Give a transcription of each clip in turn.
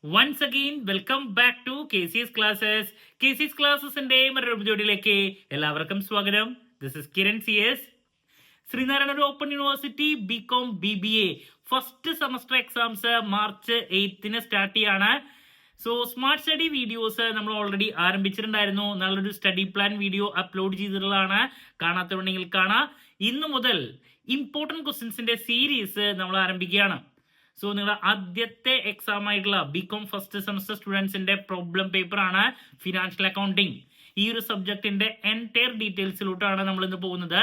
Once again, welcome back to KCS Classes. KCS Classesന്റെ മറ്റൊരു എപ്പിസോഡിലേക്ക് എല്ലാവർക്കും സ്വാഗതം. This is Kiran CS. Sreenarayana open university BCom BBA first semester exams March 8 start ചെയ്യാണ്. So smart study videos നമ്മൾ already ആരംഭിച്ചിട്ടുണ്ടായിരുന്നു. നല്ലൊരു study plan video upload ചെയ്തിട്ടുള്ളതാണ്. കാണാത്തവരുണ്ടെങ്കിൽ കാണാം. ഇന്ന് മുതൽ ഇമ്പോർട്ടൻറ്റ് ക്വസ്റ്റ്യൻസിന്റെ സീരീസ് നമ്മൾ ആരംഭിക്കുകയാണ്. സോ നിങ്ങളുടെ ആദ്യത്തെ എക്സാം ആയിട്ടുള്ള ബികോം ഫസ്റ്റ് സെമസ്റ്റർ സ്റ്റുഡൻസിന്റെ പ്രോബ്ലം പേപ്പർ ആണ് ഫിനാൻഷ്യൽ അക്കൗണ്ടിങ്. ഈ ഒരു സബ്ജക്റ്റിന്റെ എൻറ്റയർ ഡീറ്റെയിൽസിലോട്ടാണ് നമ്മൾ ഇന്ന് പോകുന്നത്.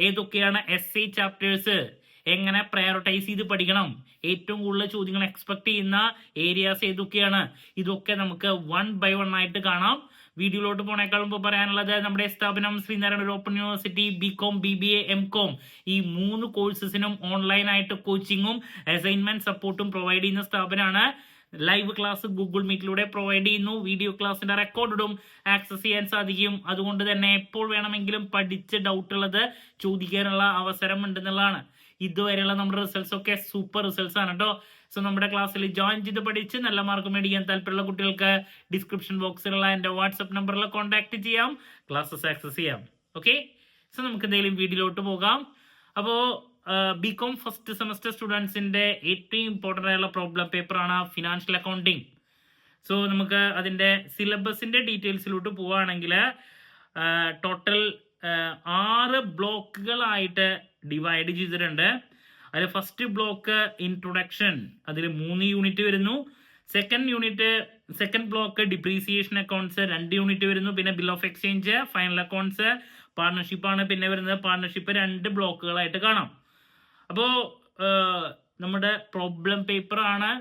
ഏതൊക്കെയാണ് SI ചാപ്റ്റേഴ്സ്, എങ്ങനെ പ്രയോറിറ്റൈസ് ചെയ്ത് പഠിക്കണം, ഏറ്റവും കൂടുതൽ ചോദ്യങ്ങൾ എക്സ്പെക്ട് ചെയ്യുന്ന ഏരിയാസ് ഏതൊക്കെയാണ്, ഇതൊക്കെ നമുക്ക് 1 by 1 ആയിട്ട് കാണാം. വീഡിയോയിലോട്ട് പോണേക്കാൾ മുമ്പ് പറയാനുള്ളത്, നമ്മുടെ സ്ഥാപനം Sreenarayana open university BCom BBA MCOM ഈ 3 കോഴ്സസിനും ഓൺലൈനായിട്ട് കോച്ചിങ്ങും അസൈൻമെന്റ് സപ്പോർട്ടും പ്രൊവൈഡ് ചെയ്യുന്ന സ്ഥാപനമാണ്. ലൈവ് ക്ലാസ് ഗൂഗിൾ മീറ്റിലൂടെ പ്രൊവൈഡ് ചെയ്യുന്നു. വീഡിയോ ക്ലാസ്സിന്റെ റെക്കോർഡും ആക്സസ് ചെയ്യാൻ സാധിക്കും. അതുകൊണ്ട് തന്നെ എപ്പോൾ വേണമെങ്കിലും പഠിച്ച് ഡൗട്ട് ഉള്ളത് ചോദിക്കാനുള്ള അവസരം ഉണ്ടെന്നുള്ളതാണ്. ഇതുവരെയുള്ള നമ്മുടെ റിസൾട്ട്സ് ഒക്കെ സൂപ്പർ റിസൾട്ട്സ് ആണ് കേട്ടോ. സോ നമ്മുടെ ക്ലാസ്സിൽ ജോയിൻ ചെയ്ത് പഠിച്ച് നല്ല മാർക്ക് മേടിക്കാൻ താല്പര്യമുള്ള കുട്ടികൾക്ക് ഡിസ്ക്രിപ്ഷൻ ബോക്സിലുള്ള എൻ്റെ വാട്സപ്പ് നമ്പറിൽ കോൺടാക്ട് ചെയ്യാം, ക്ലാസ്സസ് ആക്സസ് ചെയ്യാം. ഓക്കെ, സോ നമുക്ക് എന്തെങ്കിലും വീഡിയോയിലോട്ട് പോകാം. അപ്പോൾ ബികോം ഫസ്റ്റ് സെമസ്റ്റർ സ്റ്റുഡൻസിന്റെ ഏറ്റവും ഇമ്പോർട്ടൻ്റ് ആയുള്ള പ്രോബ്ലം പേപ്പറാണ് ഫിനാൻഷ്യൽ അക്കൗണ്ടിങ്. സോ നമുക്ക് അതിൻ്റെ സിലബസിന്റെ ഡീറ്റെയിൽസിലോട്ട് പോവുകയാണെങ്കിൽ ടോട്ടൽ 6 ബ്ലോക്കുകളായിട്ട് ഡിവൈഡ് ചെയ്തിട്ടുണ്ട്. അതിൽ ഫസ്റ്റ് ബ്ലോക്ക് ഇൻട്രൊഡക്ഷൻ, അതിൽ 3 യൂണിറ്റ് വരുന്നു. Second block depreciation accounts 2 unit വരുന്നു. പിന്നെ bill of exchange, final accounts, പാർട്ണർഷിപ്പാണ് പിന്നെ വരുന്നത്. പാർട്ണർഷിപ്പ് 2 ബ്ലോക്കുകളായിട്ട് കാണാം. അപ്പോൾ നമ്മുടെ പ്രോബ്ലം പേപ്പർ ആണ്.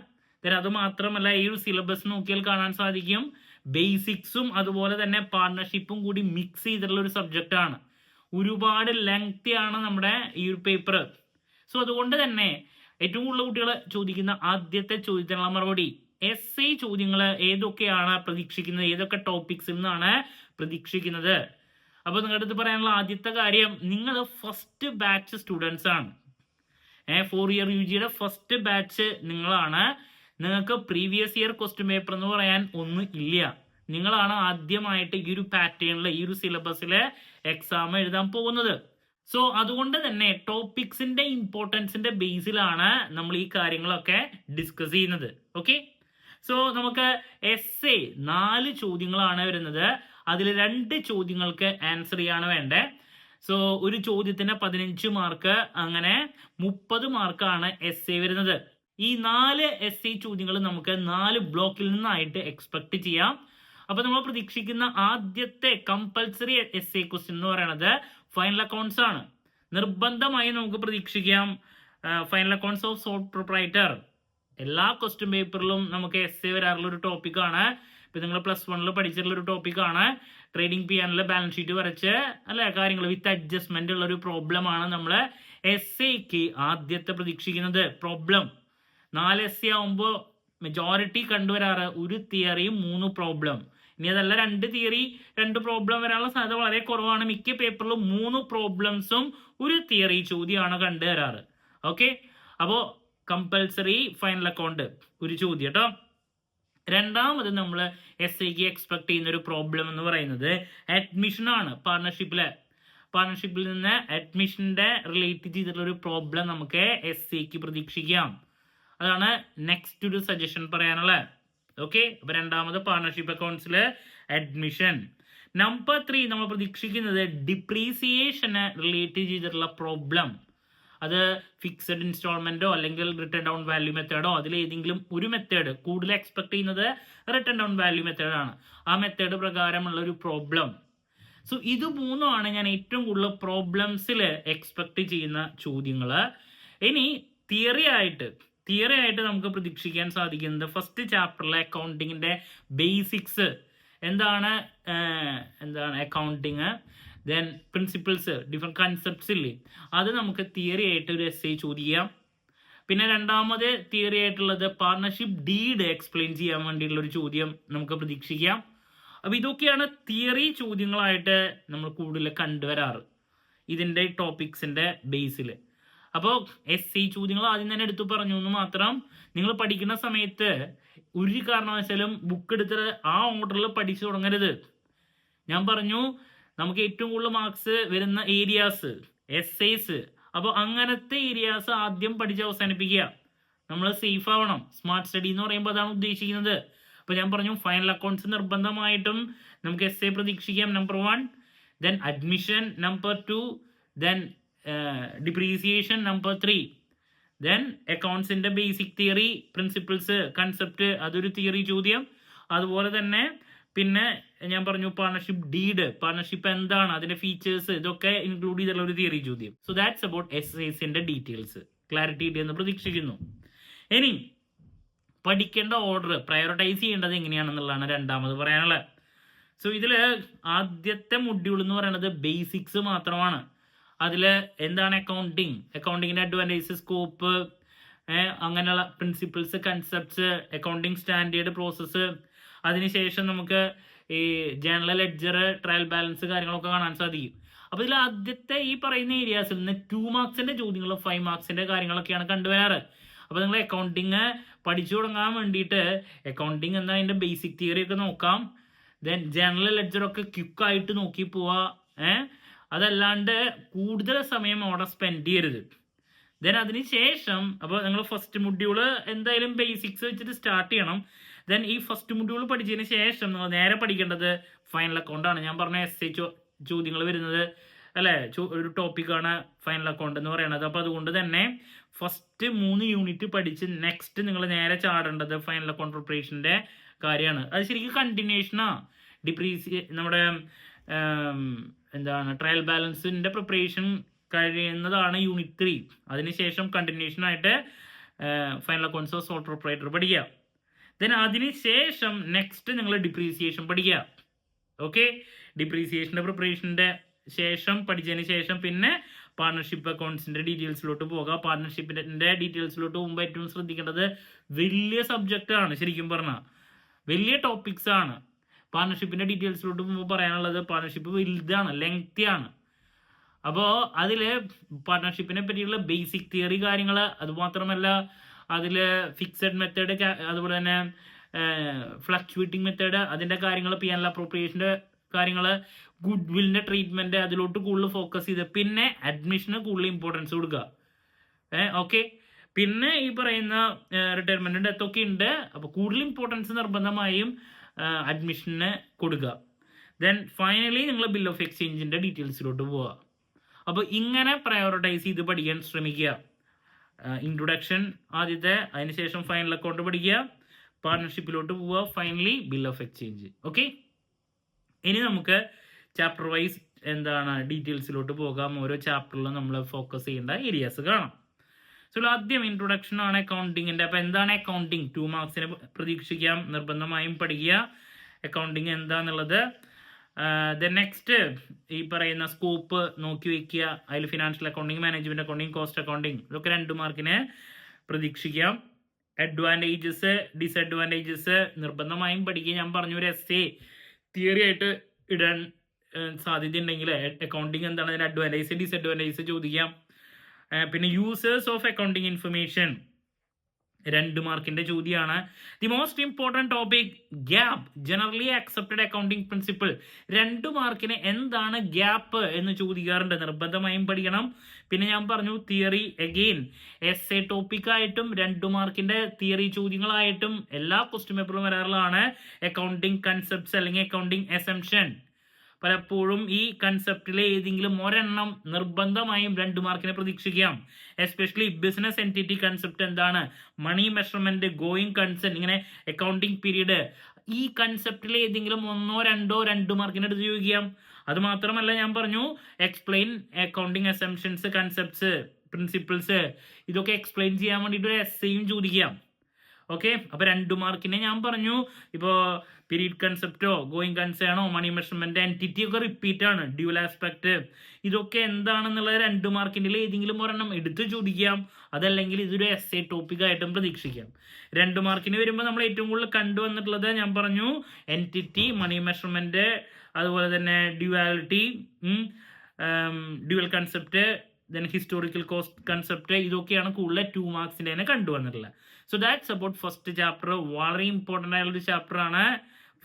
അത് മാത്രമല്ല, ഈ ഒരു സിലബസ് നോക്കിയാൽ കാണാൻ സാധിക്കും ബേസിക്സും അതുപോലെ തന്നെ പാർട്ണർഷിപ്പും കൂടി മിക്സ് ചെയ്തിട്ടുള്ള ഒരു സബ്ജക്റ്റ് ആണ്. ഒരുപാട് ലെങ്തി ആണ് നമ്മുടെ ഈ ഒരു പേപ്പർ. സോ അതുകൊണ്ട് തന്നെ ഏറ്റവും കൂടുതൽ കുട്ടികൾ ചോദിക്കുന്ന ആദ്യത്തെ ചോദ്യത്തിനുള്ള മറുപടി, SI ചോദ്യങ്ങൾ ഏതൊക്കെയാണ് പ്രതീക്ഷിക്കുന്നത്, ഏതൊക്കെ ടോപ്പിക്സിൽ നിന്നാണ് പ്രതീക്ഷിക്കുന്നത്. അപ്പോൾ നിങ്ങളുടെ അടുത്ത് പറയാനുള്ള ആദ്യത്തെ കാര്യം, നിങ്ങൾ ഫസ്റ്റ് ബാച്ച് സ്റ്റുഡൻസ് ആണ്. 4 ഇയർ UGയുടെ ഫസ്റ്റ് ബാച്ച് നിങ്ങളാണ്. നിങ്ങൾക്ക് പ്രീവിയസ് ഇയർ ക്വസ്റ്റ്യൻ പേപ്പർ എന്ന് പറയാൻ ഒന്നും ഇല്ല. നിങ്ങളാണ് ആദ്യമായിട്ട് ഈ ഒരു പാറ്റേണിൽ ഈ ഒരു സിലബസിലെ എക്സാം എഴുതാൻ പോകുന്നത്. സോ അതുകൊണ്ട് തന്നെ ടോപ്പിക്സിന്റെ ഇമ്പോർട്ടൻസിന്റെ ബേസിലാണ് നമ്മൾ ഈ കാര്യങ്ങളൊക്കെ ഡിസ്കസ് ചെയ്യുന്നത്. ഓക്കെ, സോ നമുക്ക് SI 4 ചോദ്യങ്ങളാണ് വരുന്നത്. അതിൽ 2 ചോദ്യങ്ങൾക്ക് ആൻസർ ചെയ്യാണ് വേണ്ടേ. സോ ഒരു ചോദ്യത്തിന് 15 മാർക്ക്, അങ്ങനെ 30 മാർക്കാണ് SI വരുന്നത്. ഈ 4 SI ചോദ്യങ്ങൾ നമുക്ക് 4 ബ്ലോക്കിൽ നിന്നായിട്ട് എക്സ്പെക്ട് ചെയ്യാം. അപ്പൊ നമ്മൾ പ്രതീക്ഷിക്കുന്ന ആദ്യത്തെ കമ്പൽസറി SI ക്വസ്റ്റ്യൻ എന്ന് പറയുന്നത് ഫൈനൽ അക്കൗണ്ട്സ് ആണ്. നിർബന്ധമായി നമുക്ക് പ്രതീക്ഷിക്കാം final accounts of sole proprietor. എല്ലാ ക്വസ്റ്റ്യൻ പേപ്പറിലും നമുക്ക് SI വരാറുള്ള ഒരു ടോപ്പിക്കാണ്. ഇപ്പൊ നിങ്ങൾ +1 പഠിച്ചിട്ടുള്ള ഒരു ടോപ്പിക്കാണ്. ട്രേഡിംഗ് PNL ബാലൻസ് ഷീറ്റ് വരച്ച് അല്ലെ കാര്യങ്ങൾ വിത്ത് അഡ്ജസ്റ്റ്മെന്റ് ഉള്ള ഒരു പ്രോബ്ലം ആണ് നമ്മൾ SIക്ക് ആദ്യത്തെ പ്രതീക്ഷിക്കുന്നത്. പ്രോബ്ലം 4 SI ആവുമ്പോൾ മെജോറിറ്റി കണ്ടുവരാറ് 1 തിയറിയും 3 പ്രോബ്ലം. ഇനി അതല്ല 2 തിയറി 2 പ്രോബ്ലം വരാനുള്ള സാധ്യത വളരെ കുറവാണ്. മിക്ക പേപ്പറിലും 3 പ്രോബ്ലംസും 1 തിയറി ചോദ്യമാണ് കണ്ടുവരാറ്. ഓക്കെ, അപ്പോൾ കമ്പൽസറി ഫൈനൽ അക്കൗണ്ട് ഒരു ചോദ്യം കേട്ടോ. രണ്ടാമത് നമ്മൾ SIക്ക് എക്സ്പെക്ട് ചെയ്യുന്ന ഒരു പ്രോബ്ലം എന്ന് പറയുന്നത് അഡ്മിഷൻ ആണ്. പാർട്ണർഷിപ്പിൽ നിന്ന് അഡ്മിഷന്റെ റിലേറ്റ് ചെയ്തിട്ടുള്ള ഒരു പ്രോബ്ലം നമുക്ക് SIക്ക് പ്രതീക്ഷിക്കാം. അതാണ് നെക്സ്റ്റ് ഒരു സജഷൻ പറയാനുള്ളത്. ഓക്കെ, അപ്പൊ രണ്ടാമത് പാർട്ണർഷിപ്പ് അക്കൗണ്ട്സിൽ അഡ്മിഷൻ. നമ്പർ 3 നമ്മൾ പ്രതീക്ഷിക്കുന്നത് ഡിപ്രീസിയേഷന് റിലേറ്റ് ചെയ്തിട്ടുള്ള പ്രോബ്ലം. അത് ഫിക്സഡ് ഇൻസ്റ്റാൾമെന്റോ അല്ലെങ്കിൽ റിട്ടേൺ ഡൗൺ വാല്യൂ മെത്തേഡോ, അതിൽ ഏതെങ്കിലും ഒരു മെത്തേഡ്. കൂടുതൽ എക്സ്പെക്ട് ചെയ്യുന്നത് റിട്ടേൺ ഡൗൺ വാല്യൂ മെത്തേഡാണ്. ആ മെത്തേഡ് പ്രകാരമുള്ള ഒരു പ്രോബ്ലം. സോ ഇത് 3ആണ് ഞാൻ ഏറ്റവും കൂടുതൽ പ്രോബ്ലംസിൽ എക്സ്പെക്ട് ചെയ്യുന്ന ചോദ്യങ്ങൾ. ഇനി തിയറി ആയിട്ട് നമുക്ക് പ്രതീക്ഷിക്കാൻ സാധിക്കുന്നത് ഫസ്റ്റ് ചാപ്റ്ററിലെ അക്കൗണ്ടിങ്ങിന്റെ ബേസിക്സ് എന്താണ് accounting, then principles, different concepts ഇല്ലേ, അത് നമുക്ക് തിയറി ആയിട്ട് ഒരു SI ചോദിക്കാം. പിന്നെ രണ്ടാമത് തിയറി ആയിട്ടുള്ളത് പാർട്ണർഷിപ്പ് ഡീഡ് എക്സ്പ്ലെയിൻ ചെയ്യാൻ വേണ്ടിയിട്ടുള്ള ഒരു ചോദ്യം നമുക്ക് പ്രതീക്ഷിക്കാം. അപ്പൊ ഇതൊക്കെയാണ് തിയറി ചോദ്യങ്ങളായിട്ട് നമ്മൾ കൂടുതൽ കണ്ടുവരാറ് ഇതിന്റെ ടോപ്പിക്സിന്റെ ബേസിൽ. അപ്പോൾ SI ചോദ്യങ്ങൾ ആദ്യം തന്നെ എടുത്തു പറഞ്ഞു എന്ന് മാത്രം. നിങ്ങൾ പഠിക്കുന്ന സമയത്ത് ഒരു കാരണവശാലും ബുക്ക് എടുത്ത് ആ ഓർഡറിൽ പഠിച്ചു തുടങ്ങരുത്. ഞാൻ പറഞ്ഞു നമുക്ക് ഏറ്റവും കൂടുതൽ മാർക്സ് വരുന്ന ഏരിയാസ് എസ്സേസ്, അപ്പോൾ അങ്ങനത്തെ ഏരിയാസ് ആദ്യം പഠിച്ച് അവസാനിപ്പിക്കുക. നമ്മൾ സേഫ് ആവണം. സ്മാർട്ട് സ്റ്റഡി എന്ന് പറയുമ്പോൾ അതാണ് ഉദ്ദേശിക്കുന്നത്. അപ്പോൾ ഞാൻ പറഞ്ഞു ഫൈനൽ അക്കൗണ്ട്സ് നിർബന്ധമായിട്ടും നമുക്ക് എസ്സേ പ്രതീക്ഷിക്കാം, number 1. Then admission number 2. Then depreciation number 3. Then അക്കൗണ്ട്സിന്റെ ബേസിക് തിയറി, പ്രിൻസിപ്പിൾസ്, കൺസെപ്റ്റ്, അതൊരു തിയറി ചോദ്യം. അതുപോലെ തന്നെ പിന്നെ ഞാൻ പറഞ്ഞു പാർട്ണർഷിപ്പ് ഡീഡ്, പാർട്ണർഷിപ്പ് എന്താണ്, അതിന്റെ ഫീച്ചേഴ്സ്, ഇതൊക്കെ ഇൻക്ലൂഡ് ചെയ്തുള്ള ഒരു തിയറി ചോദ്യം. സോ ദാറ്റ്സ് അബൌട്ട് എസ്സേസിന്റെ ഡീറ്റെയിൽസ്. ക്ലാരിറ്റി കിട്ടിയെന്ന് പ്രതീക്ഷിക്കുന്നു. ഇനി പഠിക്കേണ്ട ഓർഡർ, പ്രയോറിറ്റൈസ് ചെയ്യേണ്ടത് എങ്ങനെയാണെന്നുള്ളതാണ് രണ്ടാമത് പറയാനുള്ളത്. സോ ഇതിൽ ആദ്യത്തെ മൊഡ്യൂൾ എന്ന് പറയുന്നത് ബേസിക്സ് മാത്രമാണ്. അതിൽ എന്താണ് അക്കൗണ്ടിങ്ങിന്റെ അഡ്വാൻറ്റേജ്, സ്കോപ്പ്, അങ്ങനെയുള്ള principles, concepts, accounting standard process. അതിനുശേഷം നമുക്ക് ഈ ജേണൽ ലെഡ്ജർ, ട്രയൽ ബാലൻസ് കാര്യങ്ങളൊക്കെ കാണാൻ സാധിക്കും. അപ്പോൾ ഇതിൽ ആദ്യത്തെ ഈ പറയുന്ന ഏരിയാസിൽ നിന്ന് 2 മാർക്സിന്റെ ചോദ്യങ്ങളും 5 മാർക്സിന്റെ കാര്യങ്ങളൊക്കെയാണ് കണ്ടുവരാറ്. അപ്പോൾ നിങ്ങൾ അക്കൗണ്ടിങ് പഠിച്ചു തുടങ്ങാൻ വേണ്ടിയിട്ട് അക്കൗണ്ടിങ് എന്താ അതിൻ്റെ ബേസിക് തിയറി ഒക്കെ നോക്കാം. ദെൻ ജേണൽ ലെഡ്ജറൊക്കെ ക്വിക്കായിട്ട് നോക്കി പോവാ. അതല്ലാണ്ട് കൂടുതൽ സമയം അവിടെ സ്പെൻഡ് ചെയ്യരുത്. ദെൻ അതിന് ശേഷം അപ്പോൾ നിങ്ങൾ ഫസ്റ്റ് മൊഡ്യൂള് എന്തായാലും ബേസിക്സ് വെച്ചിട്ട് സ്റ്റാർട്ട് ചെയ്യണം. ദെൻ ഈ ഫസ്റ്റ് മൊഡ്യൂൾ പഠിച്ചതിന് ശേഷം നിങ്ങൾ നേരെ പഠിക്കേണ്ടത് ഫൈനൽ അക്കൗണ്ടാണ്. ഞാൻ പറഞ്ഞ എസ്സേ ചോദ്യങ്ങൾ വരുന്നത് അല്ലേ, ഒരു ടോപ്പിക്കാണ് ഫൈനൽ അക്കൗണ്ട് എന്ന് പറയുന്നത്. അപ്പോൾ അതുകൊണ്ട് തന്നെ ഫസ്റ്റ് 3 യൂണിറ്റ് പഠിച്ച് നെക്സ്റ്റ് നിങ്ങൾ നേരെ ചാടേണ്ടത് ഫൈനൽ അക്കൗണ്ട് പ്രിപ്പറേഷൻ്റെ കാര്യമാണ്. അത് ശരിക്കും കണ്ടിന്യൂഷനാണ്. നമ്മുടെ എന്താണ് ട്രയൽ ബാലൻസിൻ്റെ പ്രിപ്പറേഷൻ കഴിയുന്നതാണ് യൂണിറ്റ് 3. അതിനുശേഷം കണ്ടിന്യൂഷനായിട്ട് ഫൈനൽ അക്കൗണ്ട്സ് സോൾ പ്രൊപ്പറേറ്റർ പഠിക്കുക. ദെൻ അതിനുശേഷം നെക്സ്റ്റ് നിങ്ങൾ ഡിപ്രീസിയേഷൻ പഠിക്കുക. ഓക്കെ, ഡിപ്രീസിയേഷൻ്റെ പ്രിപ്പറേഷൻ്റെ ശേഷം പഠിച്ചതിന് ശേഷം പിന്നെ പാർട്ണർഷിപ്പ് അക്കൗണ്ട്സിൻ്റെ ഡീറ്റെയിൽസിലോട്ട് പോകുക. പാർട്ണർഷിപ്പിൻ്റെ ഡീറ്റെയിൽസിലോട്ട് പോകുമ്പോൾ ഏറ്റവും ശ്രദ്ധിക്കേണ്ടത് വലിയ സബ്ജക്റ്റാണ്. ശരിക്കും പറഞ്ഞാൽ വലിയ ടോപ്പിക്സ് ആണ്. പാർട്ണർഷിപ്പിൻ്റെ ഡീറ്റെയിൽസിലോട്ട് പോകുമ്പോൾ പറയാനുള്ളത് പാർട്ണർഷിപ്പ് വലുതാണ്, ലെങ്തിയാണ്. അപ്പോൾ അതിൽ പാർട്ണർഷിപ്പിനെ പറ്റിയുള്ള ബേസിക് തിയറി കാര്യങ്ങൾ, അതുമാത്രമല്ല അതിൽ ഫിക്സഡ് മെത്തേഡ്, അതുപോലെ തന്നെ ഫ്ലക്ച്വേറ്റിംഗ് മെത്തേഡ്, അതിൻ്റെ കാര്യങ്ങൾ, P&L അപ്രോപ്രിയേഷൻ്റെ കാര്യങ്ങൾ, ഗുഡ് വില്ലിൻ്റെ ട്രീറ്റ്മെൻറ്റ്, അതിലോട്ട് കൂടുതൽ ഫോക്കസ് ചെയ്ത് പിന്നെ അഡ്മിഷന് കൂടുതൽ ഇമ്പോർട്ടൻസ് കൊടുക്കുക. ഓക്കെ, പിന്നെ ഈ പറയുന്ന റിട്ടയർമെൻറ്റ് ഡെത്ത് ഒക്കെ ഉണ്ട്. അപ്പോൾ കൂടുതൽ ഇമ്പോർട്ടൻസ് നിർബന്ധമായും അഡ്മിഷന് കൊടുക്കുക. ദെൻ ഫൈനലി നിങ്ങൾ ബിൽ ഓഫ് എക്സ്ചേഞ്ചിൻ്റെ ഡീറ്റെയിൽസിലോട്ട് പോവുക. അപ്പോൾ ഇങ്ങനെ പ്രയോറിറ്റൈസ് ചെയ്ത് പഠിക്കാൻ ശ്രമിക്കുക. ഇൻട്രൊഡക്ഷൻ ആദ്യത്തെ, അതിനുശേഷം ഫൈനൽ അക്കൗണ്ട് പഠിക്കുക, പാർട്ണർഷിപ്പിലോട്ട് പോവുക, finally bill of exchange. Okay, ഇനി നമുക്ക് ചാപ്റ്റർ വൈസ് എന്താണ് ഡീറ്റെയിൽസിലോട്ട് പോകാം. ഓരോ ചാപ്റ്ററിലും നമ്മൾ ഫോക്കസ് ചെയ്യേണ്ട ഏരിയാസ് കാണാം. സോ ആദ്യം ഇൻട്രൊഡക്ഷൻ ആണ് അക്കൗണ്ടിങ്ങിൻ്റെ. അപ്പോൾ എന്താണ് അക്കൗണ്ടിങ്? 2 മാർക്സിന് പ്രതീക്ഷിക്കാം, നിർബന്ധമായും പഠിക്കുക അക്കൗണ്ടിങ് എന്താന്നുള്ളത്. ദെൻ നെക്സ്റ്റ് ഈ പറയുന്ന സ്കോപ്പ് നോക്കി വയ്ക്കുക. അതിൽ financial accounting, management accounting, cost accounting, ഇതൊക്കെ 2 മാർക്കിന് പ്രതീക്ഷിക്കാം. അഡ്വാൻറ്റേജസ്, ഡിസഡ്വാൻറ്റേജസ് നിർബന്ധമായും പഠിക്കുക. ഞാൻ പറഞ്ഞു ഒരു എസ്സേ തിയറി ആയിട്ട് ഇടാൻ സാധ്യതയുണ്ടെങ്കിൽ അക്കൗണ്ടിങ് എന്താണ്, അതിൻ്റെ അഡ്വാൻറ്റേജ് ഡിസഡ്വാൻറ്റേജസ് ചോദിക്കാം. പിന്നെ യൂസേഴ്സ് ഓഫ് അക്കൗണ്ടിങ് ഇൻഫർമേഷൻ 2 മാർക്കിന്റെ ചോദ്യമാണ്. The most important topic gap, generally accepted accounting principle. 2 മാർക്കിന് എന്താണ് ഗ്യാപ്പ് എന്ന് ചോദിക്കാറുണ്ട്, നിർബന്ധമായും പഠിക്കണം. പിന്നെ ഞാൻ പറഞ്ഞു തിയറി, അഗെയിൻ എസ്സേ ടോപ്പിക്കായിട്ടും 2 മാർക്കിന്റെ തിയറി ചോദ്യങ്ങളായിട്ടും എല്ലാ ക്വസ്റ്റ്യൻ പേപ്പറിലും വരാറുള്ളതാണ് അക്കൗണ്ടിങ് കൺസെപ്റ്റ്സ് അല്ലെങ്കിൽ അക്കൗണ്ടിങ് അസംപ്ഷൻ. പലപ്പോഴും ഈ കൺസെപ്റ്റിലെ ഏതെങ്കിലും ഒരെണ്ണം നിർബന്ധമായും 2 മാർക്കിനെ പ്രതീക്ഷിക്കാം. എസ്പെഷ്യലി ബിസിനസ് എൻറ്റിറ്റി കൺസെപ്റ്റ് എന്താണ്, മണി മെഷർമെന്റ്, ഗോയിങ് കൺസെന്റ്, ഇങ്ങനെ അക്കൗണ്ടിങ് പീരീഡ്, ഈ കൺസെപ്റ്റിലെ ഏതെങ്കിലും 1-2 2 മാർക്കിന് എടുത്ത് ചോദിക്കാം. അത് മാത്രമല്ല ഞാൻ പറഞ്ഞു explain accounting assumptions, concepts, principles, ഇതൊക്കെ എക്സ്പ്ലെയിൻ ചെയ്യാൻ വേണ്ടിയിട്ട് ഒരു എസ്സേയും ചോദിക്കാം. ഓക്കെ, അപ്പോൾ 2 മാർക്കിനെ ഞാൻ പറഞ്ഞു ഇപ്പോൾ പീരീഡ് കൺസെപ്റ്റോ ഗോയിങ് കൺസേണോ മണി മെഷർമെന്റ് എൻറ്റിറ്റി ഒക്കെ റിപ്പീറ്റ് ആണ്. ഡ്യൂൽ ആസ്പെക്ട്, ഇതൊക്കെ എന്താണെന്നുള്ളത് 2 മാർക്കിൻ്റെ ഏതെങ്കിലും ഒരെണ്ണം എടുത്ത് ചോദിക്കാം. അതല്ലെങ്കിൽ ഇതൊരു എസ്സേ ടോപ്പിക്കായിട്ടും പ്രതീക്ഷിക്കാം. 2 മാർക്കിന് വരുമ്പോൾ നമ്മൾ ഏറ്റവും കൂടുതൽ കണ്ടുവന്നിട്ടുള്ളത് ഞാൻ പറഞ്ഞു എൻറ്റിറ്റി, മണി മെഷർമെന്റ്, അതുപോലെ തന്നെ duality, dual concept, then historical cost concept, ഇതൊക്കെയാണ് കൂടുതൽ 2 മാർക്സിൻ്റെ തന്നെ കണ്ടുവന്നിട്ടുള്ളത്. So that's about first chapter. വളരെ ഇമ്പോർട്ടൻ്റ് ആയിട്ടുള്ളൊരു ചാപ്റ്ററാണ്.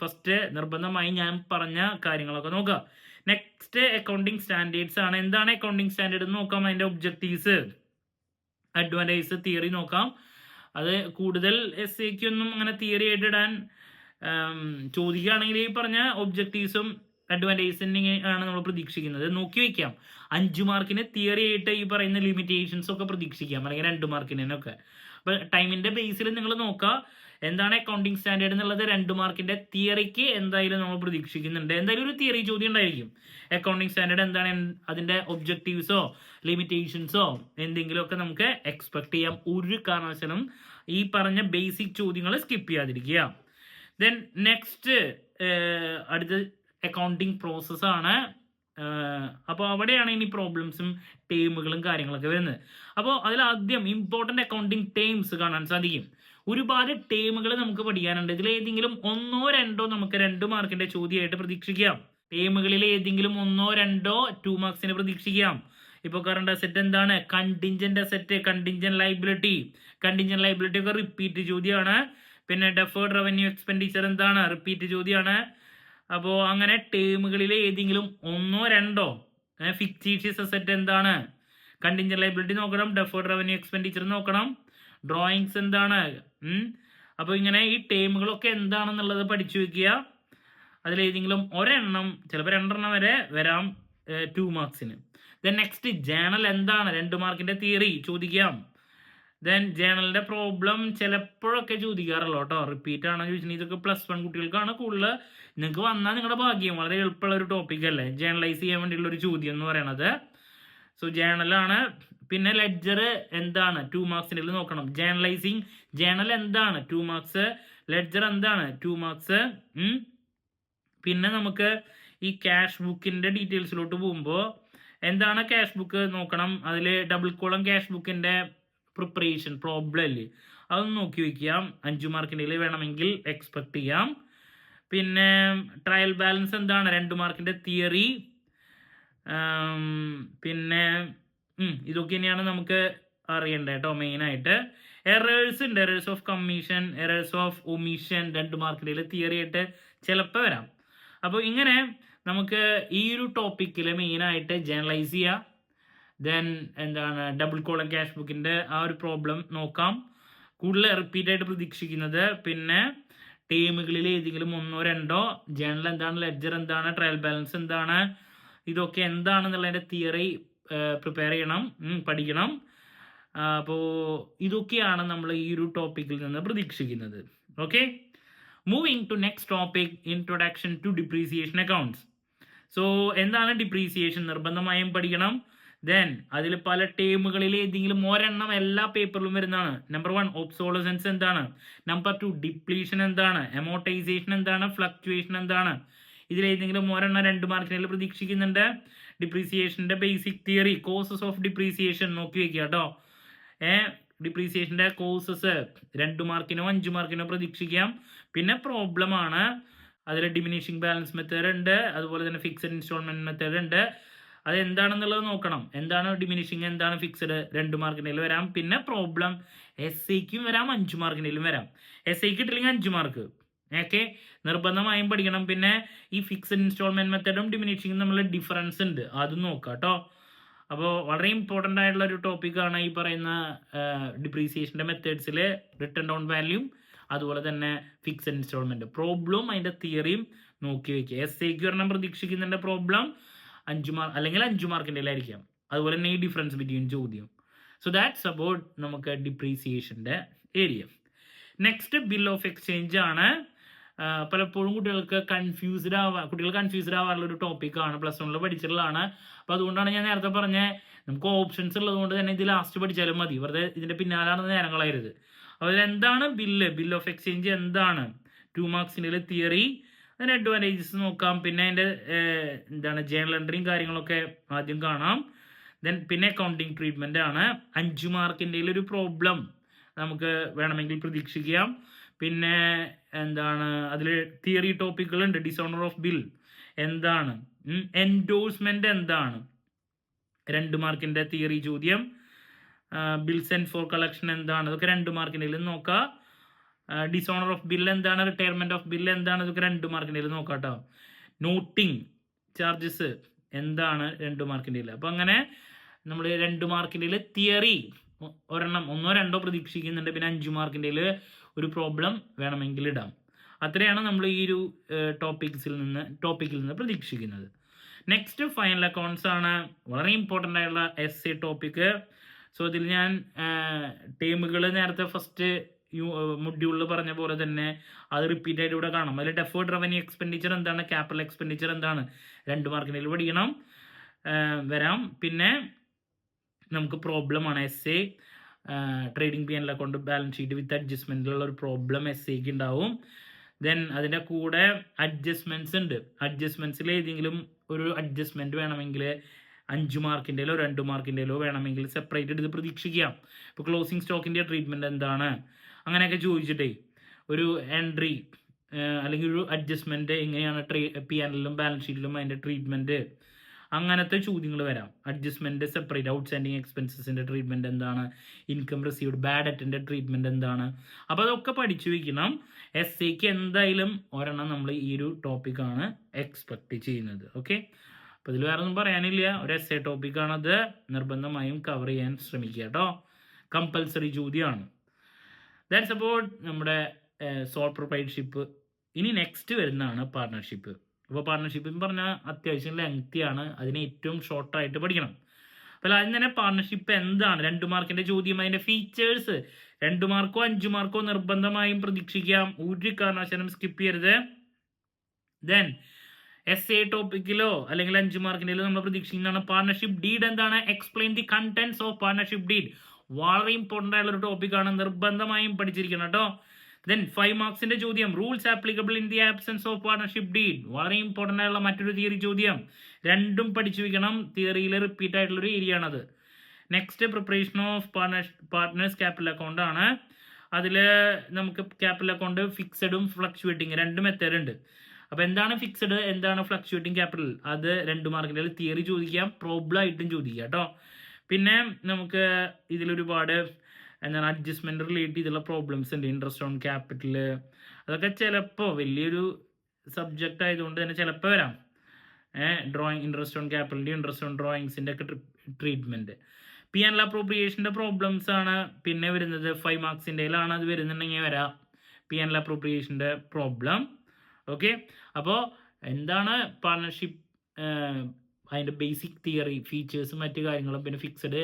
ഫസ്റ്റ് നിർബന്ധമായി ഞാൻ പറഞ്ഞ കാര്യങ്ങളൊക്കെ നോക്കുക. നെക്സ്റ്റ് അക്കൗണ്ടിങ് സ്റ്റാൻഡേർഡ്സ് ആണ്. എന്താണ് അക്കൗണ്ടിങ് സ്റ്റാൻഡേർഡ് എന്ന് നോക്കാം. അതിൻ്റെ ഒബ്ജക്റ്റീവ്സ്, അഡ്വാൻറ്റേജ്, തിയറി നോക്കാം. അത് കൂടുതൽ ഒന്നും അങ്ങനെ തിയറി ആയിട്ട് ഇടാൻ ചോദിക്കുകയാണെങ്കിൽ ഈ പറഞ്ഞ ഒബ്ജക്റ്റീവ്സും അഡ്വാൻറ്റേജ് ആണ് നമ്മൾ പ്രതീക്ഷിക്കുന്നത്. നോക്കി വയ്ക്കാം. 5 മാർക്കിന് തിയറി ആയിട്ട് ഈ പറയുന്ന ലിമിറ്റേഷൻസ് ഒക്കെ പ്രതീക്ഷിക്കാം, അല്ലെങ്കിൽ 2 മാർക്കിനൊക്കെ. അപ്പോൾ ടൈമിൻ്റെ ബേസിൽ നിങ്ങൾ നോക്കുക എന്താണ് അക്കൗണ്ടിങ് സ്റ്റാൻഡേർഡ് എന്നുള്ളത്. 2 മാർക്കിൻ്റെ തിയറിക്ക് എന്തായാലും നമ്മൾ പ്രതീക്ഷിക്കുന്നുണ്ട്. എന്തായാലും ഒരു തിയറി ചോദ്യം ഉണ്ടായിരിക്കും. അക്കൗണ്ടിങ് സ്റ്റാൻഡേർഡ് എന്താണ്, അതിൻ്റെ ഒബ്ജക്റ്റീവ്സോ ലിമിറ്റേഷൻസോ എന്തെങ്കിലുമൊക്കെ നമുക്ക് എക്സ്പെക്ട് ചെയ്യാം. ഒരു കാരണവശാലും ഈ പറഞ്ഞ ബേസിക് ചോദ്യങ്ങൾ സ്കിപ്പ് ചെയ്യാതിരിക്കുക. ദെൻ നെക്സ്റ്റ് അടുത്ത അക്കൗണ്ടിങ് പ്രോസസ്സാണ്. അപ്പോൾ അവിടെയാണ് ഇനി പ്രോബ്ലംസും ടേമുകളും കാര്യങ്ങളൊക്കെ വരുന്നത്. അപ്പോൾ അതിലാദ്യം ഇമ്പോർട്ടൻ്റ് അക്കൗണ്ടിങ് ടേംസ് കാണാൻ സാധിക്കും. ഒരുപാട് ടേമുകൾ നമുക്ക് പഠിക്കാനുണ്ട്. ഇതിൽ ഏതെങ്കിലും 1 or 2 നമുക്ക് 2 മാർക്കിൻ്റെ ചോദ്യമായിട്ട് പ്രതീക്ഷിക്കാം. ടേമുകളിൽ ഏതെങ്കിലും 1 or 2 2 മാർക്സിന് പ്രതീക്ഷിക്കാം. ഇപ്പോൾ കറണ്ട് അസെറ്റ് എന്താണ്, contingent asset, contingent liability. Contingent liability ഒക്കെ റിപ്പീറ്റ് ചോദ്യമാണ്. പിന്നെ ഡെഫേർഡ് റവന്യൂ എക്സ്പെൻഡിച്ചർ എന്താണ്, റിപ്പീറ്റ് ചോദ്യമാണ്. അപ്പോൾ അങ്ങനെ ടേമുകളിൽ ഏതെങ്കിലും 1 or 2 ഫിക്റ്റീഷ്യസ് അസെറ്റ് എന്താണ്, കണ്ടിൻജന്റ് ലൈബിലിറ്റി നോക്കണം, ഡെഫേർഡ് റവന്യൂ എക്സ്പെൻഡിച്ചർ നോക്കണം, ഡ്രോയിങ്സ് എന്താണ്. അപ്പോൾ ഇങ്ങനെ ഈ ടേമുകളൊക്കെ എന്താണെന്നുള്ളത് പഠിച്ചു വെക്കുക. അതിലേതെങ്കിലും ഒരെണ്ണം, ചിലപ്പോൾ 2 വരെ വരാം 2 മാർക്സിന്. ദെൻ നെക്സ്റ്റ് ജേണൽ എന്താണ്, 2 മാർക്കിൻ്റെ തിയറി ചോദിക്കാം. ദെൻ ജേണലിൻ്റെ പ്രോബ്ലം ചിലപ്പോഴൊക്കെ ചോദിക്കാറുള്ളൂ കേട്ടോ. റിപ്പീറ്റ് ആണോ ചോദിച്ചിട്ടുണ്ടെങ്കിൽ ഇതൊക്കെ +1 കുട്ടികൾക്കാണ് കൂടുതൽ. നിങ്ങൾക്ക് വന്നാൽ നിങ്ങളുടെ ഭാഗ്യം. വളരെ എളുപ്പമുള്ള ഒരു ടോപ്പിക് അല്ലേ ജേണലൈസ് ചെയ്യാൻ വേണ്ടിയുള്ള ഒരു ചോദ്യം എന്ന് പറയണത്. സോ ജേണലാണ്. പിന്നെ ലെഡ്ജർ എന്താണ്, 2 മാർക്സിൻ്റെ നോക്കണം. ജേണൽ എന്താണ്, 2 മാർക്സ്. ലെഡ്ജർ എന്താണ്, 2 മാർക്സ്. പിന്നെ നമുക്ക് ഈ ക്യാഷ് ബുക്കിൻ്റെ ഡീറ്റെയിൽസിലോട്ട് പോകുമ്പോൾ എന്താണ് ക്യാഷ് ബുക്ക് നോക്കണം. അതിൽ ഡബിൾ കോളം ക്യാഷ് ബുക്കിൻ്റെ പ്രിപ്പറേഷൻ പ്രോബ്ലം അല്ലേ, അതൊന്ന് നോക്കി വയ്ക്കാം. 5 മാർക്കിൻ്റെ വേണമെങ്കിൽ എക്സ്പെക്ട് ചെയ്യാം. പിന്നെ ട്രയൽ ബാലൻസ് എന്താണ്, 2 മാർക്കിൻ്റെ തിയറി. പിന്നെ ഇതൊക്കെ തന്നെയാണ് നമുക്ക് അറിയേണ്ടത് കേട്ടോ മെയിനായിട്ട്. എറേഴ്സ് ഉണ്ട്, errors of commission, errors of omission, 2 മാർക്കിൻ്റെ തിയറി ആയിട്ട് ചിലപ്പോൾ വരാം. അപ്പോൾ ഇങ്ങനെ നമുക്ക് ഈ ഒരു ടോപ്പിക്കിൽ മെയിനായിട്ട് ജേണലൈസ് ചെയ്യുക. ദെൻ എന്താണ് ഡബിൾ കോളം ക്യാഷ് ബുക്കിൻ്റെ ആ ഒരു പ്രോബ്ലം നോക്കാം, കൂടുതൽ റിപ്പീറ്റായിട്ട് പ്രതീക്ഷിക്കുന്നത്. പിന്നെ ടേമുകളിൽ ഏതെങ്കിലും 1 or 2, ജേണൽ എന്താണ്, ലെഡ്ജർ എന്താണ്, ട്രയൽ ബാലൻസ് എന്താണ്, ഇതൊക്കെ എന്താണെന്നുള്ളതിൻ്റെ തിയറി പ്രിപ്പയർ ചെയ്യണം, പഠിക്കണം. അപ്പോൾ ഇതൊക്കെയാണ് നമ്മൾ ഈ ഒരു ടോപ്പിക്കിൽ നിന്ന് പ്രതീക്ഷിക്കുന്നത്. Okay, moving to next topic, introduction to depreciation accounts. So എന്താണ് ഡിപ്രീസിയേഷൻ, നിർബന്ധമായും പഠിക്കണം. ദെൻ അതിൽ പല ടേമുകളിൽ ഏതെങ്കിലും ഒരെണ്ണം എല്ലാ പേപ്പറിലും വരുന്നതാണ്. നമ്പർ 1 ഒബ്സോളസൻസ് എന്താണ്, നമ്പർ 2 ഡിപ്ലീഷൻ എന്താണ്, എമോർട്ടൈസേഷൻ എന്താണ്, ഫ്ലക്ച്വേഷൻ എന്താണ്. ഇതിലേതെങ്കിലും ഒരെണ്ണം 2 മാർക്കിനെല്ലാം പ്രതീക്ഷിക്കുന്നുണ്ട്. ഡിപ്രീസിയേഷൻ്റെ basic theory, causes of depreciation നോക്കി വയ്ക്കുക കേട്ടോ. ഡിപ്രീസിയേഷൻ്റെ കോസസ് 2 മാർക്കിനോ 5 മാർക്കിനോ പ്രതീക്ഷിക്കാം. പിന്നെ പ്രോബ്ലമാണ്, അതിൽ ഡിമിനിഷിങ് ബാലൻസ് മെത്തേഡ് ഉണ്ട്, അതുപോലെ തന്നെ ഫിക്സഡ് ഇൻസ്റ്റാൾമെൻറ്റ് മെത്തേഡ് ഉണ്ട്. അത് എന്താണെന്നുള്ളത് നോക്കണം. എന്താണ് ഡിമിനിഷിങ്, എന്താണ് ഫിക്സഡ്, 2 മാർക്കിൻ്റെ വരാം. പിന്നെ പ്രോബ്ലം SAയ്ക്കും വരാം, 5 മാർക്കിൻ്റെയും വരാം. SAയ്ക്ക് കിട്ടില്ലെങ്കിൽ 5 മാർക്ക്. ഓക്കെ, നിർബന്ധമായും പഠിക്കണം. പിന്നെ ഈ ഫിക്സഡ് ഇൻസ്റ്റാൾമെൻറ്റ് മെത്തേഡും ഡിമിനിഷിങ്ങും തമ്മിലുള്ള ഡിഫറൻസ് ഉണ്ട്, അതും നോക്കാം കേട്ടോ. അപ്പോൾ വളരെ ഇമ്പോർട്ടൻ്റ് ആയിട്ടുള്ള ഒരു ടോപ്പിക്കാണ് ഈ പറയുന്ന ഡിപ്രീസിയേഷൻ്റെ മെത്തേഡ്സിൽ റിട്ടേൺ ഡൗൺ വാല്യൂം, അതുപോലെ തന്നെ ഫിക്സഡ് ഇൻസ്റ്റാൾമെൻറ്റ് പ്രോബ്ലം, അതിൻ്റെ തിയറിയും നോക്കി വയ്ക്കുക. SAയ്ക്ക് ഒരെണ്ണം പ്രതീക്ഷിക്കുന്നുണ്ട് പ്രോബ്ലം 5 മാർക്ക് അല്ലെങ്കിൽ 5 മാർക്കിൻ്റെ ആയിരിക്കാം. അതുപോലെ തന്നെ ഈ ഡിഫറൻസ് ബിറ്റ്വീൻ ചോദ്യം. സോ ദാറ്റ്സ് അബൌട്ട് നമുക്ക് ഡിപ്രീസിയേഷൻ്റെ area. Next bill of exchange ആണ്. പലപ്പോഴും കുട്ടികൾ കൺഫ്യൂസ്ഡ് ആവാറുള്ള ഒരു ടോപ്പിക്കാണ്, +1 പഠിച്ചിട്ടുള്ളതാണ്. അപ്പോൾ അതുകൊണ്ടാണ് ഞാൻ നേരത്തെ പറഞ്ഞത് നമുക്ക് ഓപ്ഷൻസ് ഉള്ളതുകൊണ്ട് തന്നെ ഇത് ലാസ്റ്റ് പഠിച്ചാലും മതി, വെറുതെ ഇതിൻ്റെ പിന്നാലാണ് നേരങ്ങളായിരുന്നത്. അതിൽ എന്താണ് ബിൽ ഓഫ് എക്സ്ചേഞ്ച് എന്താണ്, 2 മാർക്സിൻ്റെ തിയറി, അതിൻ്റെ അഡ്വാൻറ്റേജസ് നോക്കാം. പിന്നെ അതിൻ്റെ എന്താണ് ജേണൽ എൻട്രിയും കാര്യങ്ങളൊക്കെ ആദ്യം കാണാം. ദെൻ പിന്നെ അക്കൗണ്ടിങ് ട്രീറ്റ്മെൻ്റ് ആണ്. 5 മാർക്കിൻ്റെ ഒരു പ്രോബ്ലം നമുക്ക് വേണമെങ്കിൽ പ്രതീക്ഷിക്കാം. പിന്നെ എന്താണ് അതിൽ തിയറി ടോപ്പിക്കുകളുണ്ട്. ഡിസോണർ ഓഫ് ബിൽ എന്താണ്, എൻഡോഴ്സ്മെൻ്റ് എന്താണ്, 2 മാർക്കിൻ്റെ തിയറി ചോദ്യം. ബിൽസ് ആൻഡ് ഫോർ കളക്ഷൻ എന്താണ്, അതൊക്കെ 2 മാർക്കിൻ്റെ നോക്കുക. ഡിസോണർ ഓഫ് ബിൽ എന്താണ്, റിട്ടയർമെൻറ്റ് ഓഫ് ബിൽ എന്താണ്, അതൊക്കെ 2 മാർക്കിൻ്റെ നോക്കാം കേട്ടോ. നോട്ടിങ് ചാർജസ് എന്താണ് 2 മാർക്കിൻ്റെ. അപ്പോൾ അങ്ങനെ നമ്മൾ 2 മാർക്കിൻ്റെ തിയറി ഒരെണ്ണം 1-2 പ്രതീക്ഷിക്കുന്നുണ്ട്. പിന്നെ 5 മാർക്കിൻ്റെ ഒരു പ്രോബ്ലം വേണമെങ്കിൽ ഇടാം. അത്രയാണ് നമ്മൾ ഈ ഒരു ടോപ്പിക്കിൽ നിന്ന് പ്രതീക്ഷിക്കുന്നത്. നെക്സ്റ്റ് ഫൈനൽ അക്കൗണ്ട്സ് ആണ്, വളരെ ഇമ്പോർട്ടൻ്റ് ആയിട്ടുള്ള എസ് എ ടോപ്പിക്ക്. സോ ഇതിൽ ഞാൻ ടേമുകൾ നേരത്തെ ഫസ്റ്റ് മൊഡ്യൂളിൽ പറഞ്ഞ പോലെ തന്നെ അത് റിപ്പീറ്റ് ആയിട്ട് ഇവിടെ കാണാം. അതിൽ ഡെഫേർഡ് റവന്യൂ എക്സ്പെൻഡിച്ചർ എന്താണ്, ക്യാപിറ്റൽ എക്സ്പെൻഡിച്ചർ എന്താണ്, 2 മാർക്കിൻ്റെ പഠിക്കണം വരാം. പിന്നെ നമുക്ക് പ്രോബ്ലമാണ് as a trading P and account balance sheet with അഡ്ജസ്റ്റ്മെൻറ്റിലുള്ള ഒരു പ്രോബ്ലം എസ് എക്ക് ഉണ്ടാവും. ദെൻ അതിൻ്റെ കൂടെ അഡ്ജസ്റ്റ്മെൻറ്റ്സ് ഉണ്ട്. അഡ്ജസ്റ്റ്മെൻറ്റ്സിൽ ഏതെങ്കിലും ഒരു അഡ്ജസ്റ്റ്മെൻറ്റ് വേണമെങ്കിൽ 5 മാർക്കിൻ്റെയോ 2 മാർക്കിൻ്റെയോ വേണമെങ്കിൽ സെപ്പറേറ്റ് എടുത്ത് പ്രതീക്ഷിക്കാം. ഇപ്പോൾ ക്ലോസിംഗ് സ്റ്റോക്കിൻ്റെ ട്രീറ്റ്മെൻറ്റ് എന്താണ്, അങ്ങനെയൊക്കെ ചോദിച്ചിട്ടേ ഒരു എൻട്രി അല്ലെങ്കിൽ ഒരു അഡ്ജസ്റ്റ്മെൻറ്റ് എങ്ങനെയാണ് പി ആൻഡ് എല്ലിലും ബാലൻസ് ഷീറ്റിലും അതിൻ്റെ ട്രീറ്റ്മെൻറ്റ്, അങ്ങനത്തെ ചോദ്യങ്ങൾ വരാം. അഡ്ജസ്റ്റ്മെൻറ്റ് സെപ്പറേറ്റ്, ഔട്ട്സ്റ്റാൻഡിങ് എക്സ്പെൻസസിൻ്റെ ട്രീറ്റ്മെൻറ്റ് എന്താണ്, ഇൻകം റിസീവ്ഡ്, ബാഡ് ഡെറ്റിൻ്റെ ട്രീറ്റ്മെൻറ്റ് എന്താണ്. അപ്പോൾ അതൊക്കെ പഠിച്ചു വയ്ക്കണം. എസ് എക്ക് എന്തായാലും ഒരെണ്ണം നമ്മൾ ഈ ഒരു ടോപ്പിക്കാണ് എക്സ്പെക്റ്റ് ചെയ്യുന്നത്. ഓക്കെ, അപ്പോൾ ഇതിൽ വേറെ ഒന്നും പറയാനില്ല. ഒരു എസ് എ ടോപ്പിക്കാണത്, നിർബന്ധമായും കവർ ചെയ്യാൻ ശ്രമിക്കുക കേട്ടോ. കമ്പൽസറി ചോദ്യമാണ്. ദാറ്റ്സ് അബൌട്ട് നമ്മുടെ സോൾ പ്രൊപ്രൈറ്റർഷിപ്പ്. ഇനി നെക്സ്റ്റ് വരുന്നതാണ് പാർട്ട്ണർഷിപ്പ്. അപ്പോൾ പാർട്ട്ണർഷിപ്പ് എന്ന് പറഞ്ഞാൽ അത്യാവശ്യം ലെങ്തിയാണ്, അതിനെ ഏറ്റവും ഷോർട്ടായിട്ട് പഠിക്കണം. അപ്പോൾ ആദ്യം തന്നെ പാർട്ട്ണർഷിപ്പ് എന്താണ്, 2 മാർക്കിൻ്റെ ചോദ്യം, അതിൻ്റെ ഫീച്ചേഴ്സ് 2 മാർക്കോ 5 മാർക്കോ നിർബന്ധമായും പ്രതീക്ഷിക്കാം, ഒരു കാരണവശാലും സ്കിപ്പ് ചെയ്യരുത്. ദെൻ എസ് എ ടോപ്പിക്കിലോ അല്ലെങ്കിൽ 5 മാർക്കിൻ്റെയോ നമ്മൾ പ്രതീക്ഷിക്കുന്നതാണ് പാർട്ണർഷിപ്പ് ഡീഡ് എന്താണ്, explain the contents of partnership deed. വളരെ ഇമ്പോർട്ടൻ്റ് ആയിട്ടുള്ള ഒരു ടോപ്പിക്കാണ്, നിർബന്ധമായും പഠിച്ചിരിക്കണം കേട്ടോ. ദെൻ 5 മാർക്സിൻ്റെ ചോദ്യം, rules applicable in the absence of partnership deed. വളരെ ഇമ്പോർട്ടൻ്റ് ആയിട്ടുള്ള മറ്റൊരു തിയറി ചോദ്യം, രണ്ടും പഠിച്ചു വയ്ക്കണം. തിയറിയിൽ റിപ്പീറ്റ് ആയിട്ടുള്ളൊരു ഏരിയ ആണത്. Next preparation of partners capital account ആണ്. അതിൽ നമുക്ക് ക്യാപിറ്റൽ അക്കൗണ്ട് ഫിക്സഡും ഫ്ലക്ച്വേറ്റിംഗ് 2 മെത്തേഡ് ഉണ്ട്. അപ്പോൾ എന്താണ് ഫിക്സഡ്, എന്താണ് ഫ്ലക്ച്വേറ്റിംഗ് ക്യാപിറ്റൽ, അത് 2 മാർക്കിൻ്റെ തിയറി ചോദിക്കാം, പ്രോബ്ലം ആയിട്ടും ചോദിക്കാം കേട്ടോ. പിന്നെ നമുക്ക് ഇതിലൊരുപാട് എന്താണ് അഡ്ജസ്റ്റ്മെൻറ്റ് റിലേറ്റ് ചെയ്തുള്ള പ്രോബ്ലംസ് ഉണ്ട്. ഇൻട്രസ്റ്റ് ഓൺ ക്യാപിറ്റൽ, അതൊക്കെ ചിലപ്പോൾ വലിയൊരു സബ്ജക്റ്റ് ആയതുകൊണ്ട് തന്നെ ചിലപ്പോൾ വരാം. ഡ്രോയിങ്, ഇൻട്രസ്റ്റ് ഓൺ ക്യാപിറ്റലിൻ്റെ, ഇൻട്രസ്റ്റ് ഓൺ ഡ്രോയിങ്സിൻ്റെ ഒക്കെ ട്രീറ്റ്മെൻറ്റ്. പി ആൻഡ് അപ്രോപ്രിയേഷൻ്റെ പ്രോബ്ലംസ് ആണ് പിന്നെ വരുന്നത്. 5 മാർക്സിൻ്റെയിലാണ് അത് വരുന്നുണ്ടെങ്കിൽ വരാം പി ആൻഡ് അപ്രോപ്രിയേഷൻ്റെ പ്രോബ്ലം. ഓക്കെ, അപ്പോൾ എന്താണ് പാർട്ണർഷിപ്പ്, അതിൻ്റെ ബേസിക് തിയറി, ഫീച്ചേഴ്സും മറ്റു കാര്യങ്ങളും, പിന്നെ ഫിക്സഡ്,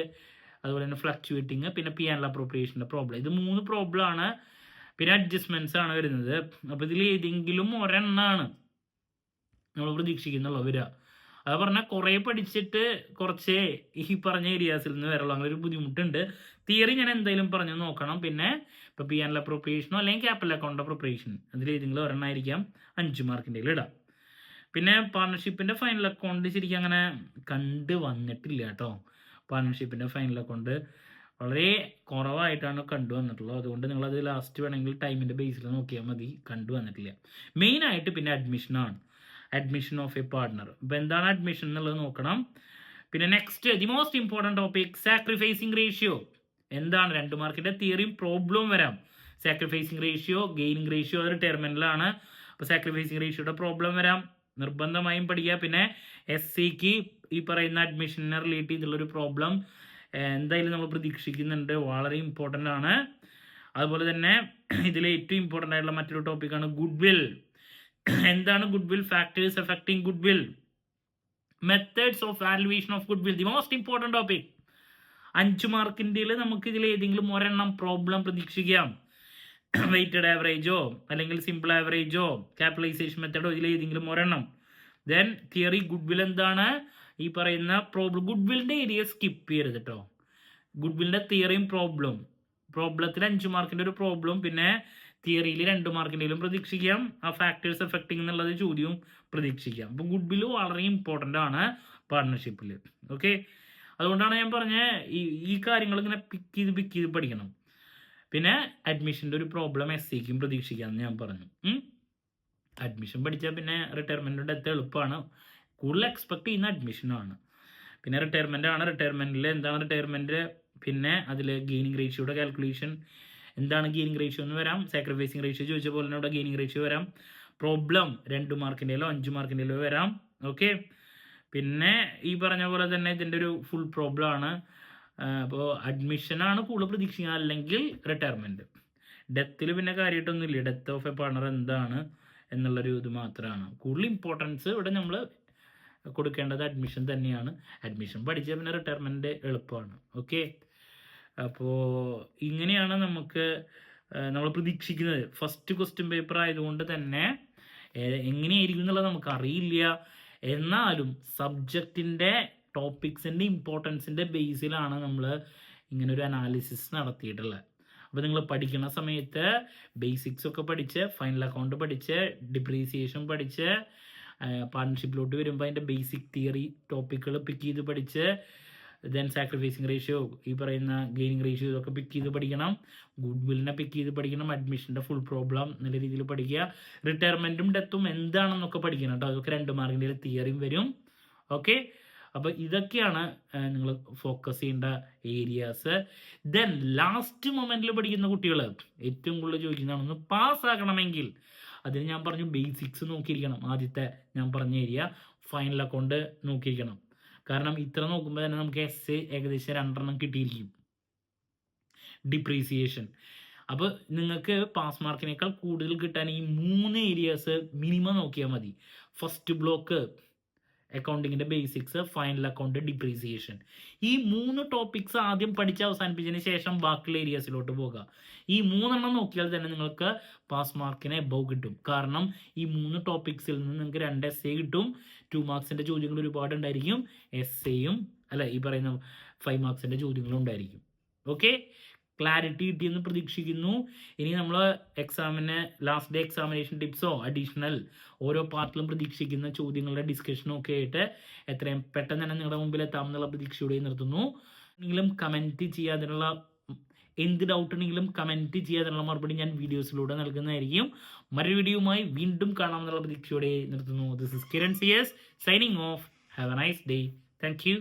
അതുപോലെ തന്നെ ഫ്ലക്ച്വേറ്റിംഗ്, പിന്നെ പി ആൻഡ് അപ്രോപ്രിയേഷൻ്റെ പ്രോബ്ലം. ഇത് 3 പ്രോബ്ലം ആണ്. പിന്നെ അഡ്ജസ്റ്റ്മെൻറ്റ്സ് ആണ് വരുന്നത്. അപ്പോൾ ഇതിൽ ഏതെങ്കിലും ഒരെണ്ണമാണ് നമ്മൾ പ്രതീക്ഷിക്കുന്നുള്ളൂ വരിക. അത് പറഞ്ഞാൽ കുറേ പഠിച്ചിട്ട് കുറച്ച് ഈ പറഞ്ഞ ഏരിയാസിൽ നിന്ന് വരല്ലോ, അങ്ങനെ ഒരു ബുദ്ധിമുട്ടുണ്ട്. തിയറി ഞാൻ എന്തായാലും പറഞ്ഞു നോക്കണം. പിന്നെ ഇപ്പോൾ പി ആൻഡ് അപ്രോപ്രിയേഷനോ അല്ലെങ്കിൽ ക്യാപിറ്റൽ അക്കൗണ്ട് അപ്രോപ്രിയേഷൻ, അതിലേതെങ്കിലും ഒരെണ്ണമായിരിക്കാം 5 മാർക്കിൻ്റെ ഇടാം. പിന്നെ പാർട്ണർഷിപ്പിൻ്റെ ഫൈനൽ അക്കൗണ്ട് ശരിക്കും അങ്ങനെ കണ്ടു വന്നിട്ടില്ല കേട്ടോ. പാർട്ണർഷിപ്പിൻ്റെ ഫൈനൽ അക്കൗണ്ട് വളരെ കുറവായിട്ടാണ് കണ്ടുവന്നിട്ടുള്ളത്. അതുകൊണ്ട് നിങ്ങളത് ലാസ്റ്റ് വേണമെങ്കിൽ ടൈമിൻ്റെ ബേസിൽ നോക്കിയാൽ മതി, കണ്ടുവന്നിട്ടില്ല. മെയിനായിട്ട് പിന്നെ അഡ്മിഷനാണ്, അഡ്മിഷൻ ഓഫ് എ പാർട്ട്ണർ. ഇപ്പോൾ എന്താണ് അഡ്മിഷൻ എന്നുള്ളത് നോക്കണം. പിന്നെ next the most important topic, sacrificing ratio എന്താണ്. 2 മാർക്കിൻ്റെ തിയറിയും പ്രോബ്ലവും വരാം. സാക്രിഫൈസിങ് റേഷ്യോ, ഗെയിനിങ് റേഷ്യോ അത് റിട്ടയർമെൻറ്റിലാണ്. അപ്പോൾ സാക്രിഫൈസിങ് റേഷ്യോയുടെ പ്രോബ്ലം വരാം, നിർബന്ധമായും പഠിക്കുക. പിന്നെ എസ് സിക്ക് ഈ പറയുന്ന അഡ്മിഷനെ റിലേറ്റ് ചെയ്തുള്ളൊരു പ്രോബ്ലം എന്തായാലും നമ്മൾ പ്രതീക്ഷിക്കുന്നുണ്ട്, വളരെ ഇമ്പോർട്ടൻ്റ് ആണ്. അതുപോലെ തന്നെ ഇതിൽ ഏറ്റവും ഇമ്പോർട്ടൻ്റ് ആയിട്ടുള്ള മറ്റൊരു ടോപ്പിക്കാണ് ഗുഡ് വിൽ. എന്താണ് good will, factors affecting good will, methods of valuation of good will, the most important topic. 5 മാർക്കിൻ്റെ നമുക്ക് ഇതിൽ ഏതെങ്കിലും ഒരെണ്ണം പ്രോബ്ലം പ്രതീക്ഷിക്കാം. വെയ്റ്റഡ് ആവറേജോ അല്ലെങ്കിൽ സിമ്പിൾ ആവറേജോ ക്യാപിറ്റലൈസേഷൻ മെത്തേഡോ ഇതിൽ ഏതെങ്കിലും ഒരെണ്ണം. ദെൻ തിയറി ഗുഡ് വിൽ എന്താണ്, ഈ പറയുന്ന പ്രോബ്ലം. ഗുഡ് വില്ലിൻ്റെ ഏരിയ സ്കിപ്പ് ചെയ്യരുത് കേട്ടോ. ഗുഡ് വില്ലിൻ്റെ തിയറിയും പ്രോബ്ലത്തിൽ 5 മാർക്കിൻ്റെ ഒരു പ്രോബ്ലം, പിന്നെ തിയറിയിൽ 2 മാർക്കിൻ്റെയും പ്രതീക്ഷിക്കാം. ആ ഫാക്ടേഴ്സ് എഫക്റ്റിംഗ് എന്നുള്ളത് ചോദ്യവും പ്രതീക്ഷിക്കാം. അപ്പോൾ ഗുഡ് വില്ല് വളരെ ഇമ്പോർട്ടൻ്റ് ആണ് പാർട്ട്ണർഷിപ്പിൽ. ഓക്കെ, അതുകൊണ്ടാണ് ഞാൻ പറഞ്ഞത് ഈ കാര്യങ്ങൾ ഇങ്ങനെ പിക്ക് ചെയ്ത് പഠിക്കണം. പിന്നെ അഡ്മിഷൻ്റെ ഒരു പ്രോബ്ലം എസ് സിക്കും പ്രതീക്ഷിക്കാമെന്ന് ഞാൻ പറഞ്ഞു. അഡ്മിഷൻ പഠിച്ചാൽ പിന്നെ റിട്ടയർമെൻറ്റിൻ്റെ ഡെത്ത് എളുപ്പമാണ്. കൂടുതൽ എക്സ്പെക്ട് ചെയ്യുന്ന അഡ്മിഷനാണ്. പിന്നെ റിട്ടയർമെൻ്റ് ആണ്. റിട്ടയർമെൻറ്റിൽ എന്താണ് റിട്ടയർമെൻറ്റ് പിന്നെ അതിൽ ഗെയിനിങ് റേഷ്യോയുടെ കാൽക്കുലേഷൻ, എന്താണ് ഗെയിനിങ് റേഷ്യോ എന്ന് വരാം. സാക്രിഫൈസിങ് റേഷ്യോ ചോദിച്ച പോലെ തന്നെ ഇവിടെ ഗെയിനിങ് റേഷ്യോ വരാം. പ്രോബ്ലം 2 മാർക്കിൻ്റെയിലോ 5 മാർക്കിൻ്റെയിലോ വരാം. ഓക്കെ, പിന്നെ ഈ പറഞ്ഞ പോലെ തന്നെ ഇതിൻ്റെ ഒരു ഫുൾ പ്രോബ്ലം ആണ്. അപ്പോൾ അഡ്മിഷനാണ് കൂടുതൽ പ്രതീക്ഷിക്കുക, അല്ലെങ്കിൽ റിട്ടയർമെൻറ്റ്. ഡെത്തിൽ പിന്നെ കാര്യമായിട്ടൊന്നുമില്ല. ഡെത്ത് ഓഫ് എ പാർട്ണർ എന്താണ് എന്നുള്ളൊരു ഇത് മാത്രമാണ്. കൂടുതൽ ഇമ്പോർട്ടൻസ് ഇവിടെ നമ്മൾ കൊടുക്കേണ്ടത് അഡ്മിഷൻ തന്നെയാണ്. അഡ്മിഷൻ പഠിച്ചാൽ പിന്നെ റിട്ടയർമെൻറ്റ് എളുപ്പമാണ്. ഓക്കെ, അപ്പോൾ ഇങ്ങനെയാണ് നമുക്ക് നമ്മൾ പ്രതീക്ഷിക്കുന്നത്. ഫസ്റ്റ് ക്വസ്റ്റ്യൻ പേപ്പർ ആയതുകൊണ്ട് തന്നെ എങ്ങനെയായിരിക്കും എന്നുള്ളത് നമുക്ക് അറിയില്ല. എന്നാലും സബ്ജക്റ്റിൻ്റെ ടോപ്പിക്സിൻ്റെ ഇമ്പോർട്ടൻസിൻ്റെ ബേസിലാണ് നമ്മൾ ഇങ്ങനൊരു അനാലിസിസ് നടത്തിയിട്ടുള്ളത്. അപ്പോൾ നിങ്ങൾ പഠിക്കുന്ന സമയത്ത് ബേസിക്സ് ഒക്കെ പഠിച്ച്, ഫൈനൽ അക്കൗണ്ട് പഠിച്ച്, ഡിപ്രീസിയേഷൻ പഠിച്ച്, പാർട്ണർഷിപ്പിലോട്ട് വരുമ്പോൾ അതിൻ്റെ ബേസിക് തിയറി ടോപ്പിക്കുകൾ പിക്ക് ചെയ്ത് പഠിച്ച്, ദെൻ സാക്രിഫൈസിങ് റേഷ്യോ, ഈ പറയുന്ന ഗെയിനിങ് റേഷ്യോ, ഇതൊക്കെ പിക്ക് ചെയ്ത് പഠിക്കണം. ഗുഡ് വില്ലിനെ പിക്ക് ചെയ്ത് പഠിക്കണം. അഡ്മിഷൻ്റെ ഫുൾ പ്രോബ്ലം നല്ല രീതിയിൽ പഠിക്കുക. റിട്ടയർമെൻറ്റും ഡെത്തും എന്താണെന്നൊക്കെ പഠിക്കണം കേട്ടോ. അതൊക്കെ 2 മാർക്കിൻ്റെ തിയറിയും വരും. ഓക്കെ, അപ്പോൾ ഇതൊക്കെയാണ് നിങ്ങൾ ഫോക്കസ് ചെയ്യേണ്ട ഏരിയാസ്. ദെൻ ലാസ്റ്റ് മൊമെൻറ്റിൽ പഠിക്കുന്ന കുട്ടികൾ ഏറ്റവും കൂടുതൽ ചോദിക്കുന്നതാണ്, ഒന്ന് പാസ്സാക്കണമെങ്കിൽ അതിന് ഞാൻ പറഞ്ഞു ബേസിക്സ് നോക്കിയിരിക്കണം. ആദ്യത്തെ ഞാൻ പറഞ്ഞ ഏരിയ ഫൈനൽ അക്കൗണ്ട് നോക്കിയിരിക്കണം. കാരണം ഇത്ര നോക്കുമ്പോൾ തന്നെ നമുക്ക് എസ് ഏകദേശം 2 കിട്ടിയിരിക്കും. ഡിപ്രീസിയേഷൻ, അപ്പോൾ നിങ്ങൾക്ക് പാസ് മാർക്കിനേക്കാൾ കൂടുതൽ കിട്ടാൻ ഈ 3 ഏരിയാസ് മിനിമം നോക്കിയാൽ മതി. ഫസ്റ്റ് ബ്ലോക്ക് അക്കൗണ്ടിങ്ങിൻ്റെ ബേസിക്സ്, ഫൈനൽ അക്കൗണ്ട്, ഡിപ്രീസിയേഷൻ. ഈ 3 ടോപ്പിക്സ് ആദ്യം പഠിച്ച് അവസാനിപ്പിച്ചതിന് ശേഷം ബാക്കിയുള്ള ഏരിയാസിലോട്ട് പോകുക. ഈ 3 നോക്കിയാൽ തന്നെ നിങ്ങൾക്ക് പാസ് മാർക്കിന് എബവ് കിട്ടും. കാരണം ഈ 3 ടോപ്പിക്സിൽ നിന്ന് നിങ്ങൾക്ക് 2 essay കിട്ടും. 2 മാർക്സിൻ്റെ ചോദ്യങ്ങൾ ഒരുപാട് ഉണ്ടായിരിക്കും. എസ്സേയും ഈ പറയുന്ന 5 മാർക്സിൻ്റെ ചോദ്യങ്ങളും ഉണ്ടായിരിക്കും. ഓക്കെ, ക്ലാരിറ്റി കിട്ടിയെന്ന് പ്രതീക്ഷിക്കുന്നു. ഇനി നമ്മൾ എക്സാമിന് ലാസ്റ്റ് ഡേ എക്സാമിനേഷൻ ടിപ്സോ അഡീഷണൽ ഓരോ പാർട്ടിലും പ്രതീക്ഷിക്കുന്ന ചോദ്യങ്ങളുടെ ഡിസ്കഷനും ഒക്കെ ആയിട്ട് എത്രയും പെട്ടെന്ന് തന്നെ നിങ്ങളുടെ മുമ്പിൽ എത്താമെന്നുള്ള പ്രതീക്ഷയോടെ നിർത്തുന്നു. എങ്കിലും കമൻറ്റ് ചെയ്യാതിനുള്ള എന്ത് ഡൗട്ട് ഉണ്ടെങ്കിലും കമൻറ്റ് ചെയ്യാതിനുള്ള മറുപടി ഞാൻ വീഡിയോസിലൂടെ നൽകുന്നതായിരിക്കും. മറ്റൊരു വീഡിയോയുമായി വീണ്ടും കാണാമെന്നുള്ള പ്രതീക്ഷയോടെ നിർത്തുന്നു. This is Kiran CS signing off. Have a nice day. Thank U.